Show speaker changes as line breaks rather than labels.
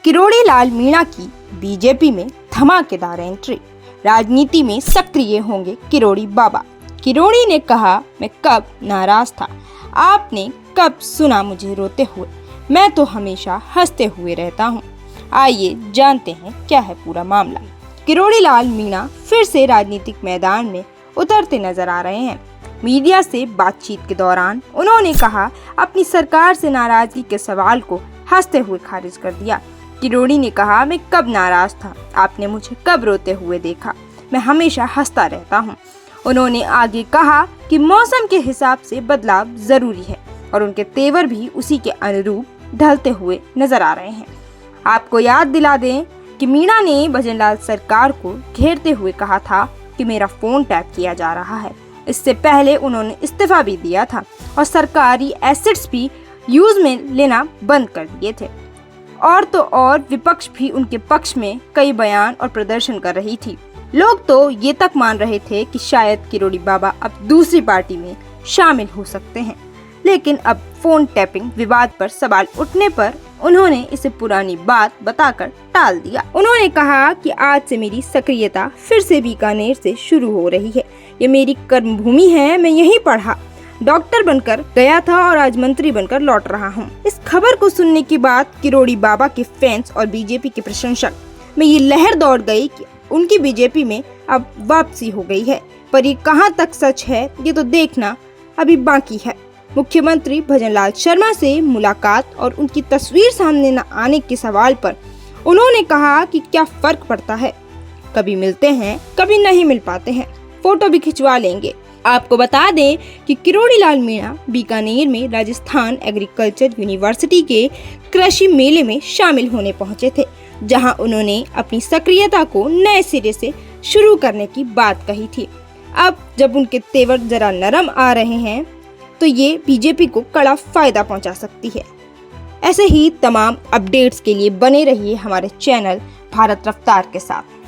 किरोड़ी लाल मीणा की बीजेपी में धमाकेदार एंट्री, राजनीति में सक्रिय होंगे किरोड़ी बाबा। किरोड़ी ने कहा, मैं कब नाराज था, आपने कब सुना मुझे रोते हुए, मैं तो हमेशा हंसते हुए रहता हूँ। आइए जानते हैं क्या है पूरा मामला। किरोड़ी लाल मीणा फिर से राजनीतिक मैदान में उतरते नजर आ रहे हैं। मीडिया से बातचीत के दौरान उन्होंने कहा, अपनी सरकार से नाराजगी के सवाल को हंसते हुए खारिज कर दिया। किरोड़ी ने कहा, मैं कब नाराज था, आपने मुझे कब रोते हुए देखा, मैं हमेशा हंसता रहता हूँ। उन्होंने आगे कहा कि मौसम के हिसाब से बदलाव जरूरी है और उनके तेवर भी उसी के अनुरूप ढलते हुए नजर आ रहे हैं। आपको याद दिला दें कि मीणा ने भजनलाल सरकार को घेरते हुए कहा था कि मेरा फोन टैप किया जा रहा है। इससे पहले उन्होंने इस्तीफा भी दिया था और सरकारी एसेट्स भी यूज में लेना बंद कर दिए थे। और तो और विपक्ष भी उनके पक्ष में कई बयान और प्रदर्शन कर रही थी। लोग तो ये तक मान रहे थे कि शायद किरोड़ी बाबा अब दूसरी पार्टी में शामिल हो सकते हैं, लेकिन अब फोन टैपिंग विवाद पर सवाल उठने पर उन्होंने इसे पुरानी बात बताकर टाल दिया। उन्होंने कहा कि आज से मेरी सक्रियता फिर से बीकानेर से शुरू हो रही है। ये मेरी कर्मभूमि है, मैं यहीं पढ़ा, डॉक्टर बनकर गया था और आज मंत्री बनकर लौट रहा हूँ। इस खबर को सुनने के बाद किरोड़ी बाबा के फैंस और बीजेपी के प्रशंसक में ये लहर दौड़ गई कि उनकी बीजेपी में अब वापसी हो गई है। पर ये कहां तक सच है, ये तो देखना अभी बाकी है। मुख्यमंत्री भजनलाल शर्मा से मुलाकात और उनकी तस्वीर सामने न आने के सवाल पर उन्होंने कहा कि क्या फर्क पड़ता है, कभी मिलते हैं, कभी नहीं मिल पाते हैं, फोटो भी खिंचवा लेंगे। आपको बता दें कि किरोड़ी लाल मीणा बीकानेर में राजस्थान एग्रीकल्चर यूनिवर्सिटी के कृषि मेले में शामिल होने पहुंचे थे, जहां उन्होंने अपनी सक्रियता को नए सिरे से शुरू करने की बात कही थी। अब जब उनके तेवर जरा नरम आ रहे हैं तो ये बीजेपी को कड़ा फायदा पहुंचा सकती है। ऐसे ही तमाम अपडेट्स के लिए बने रहिए हमारे चैनल भारत रफ्तार के साथ।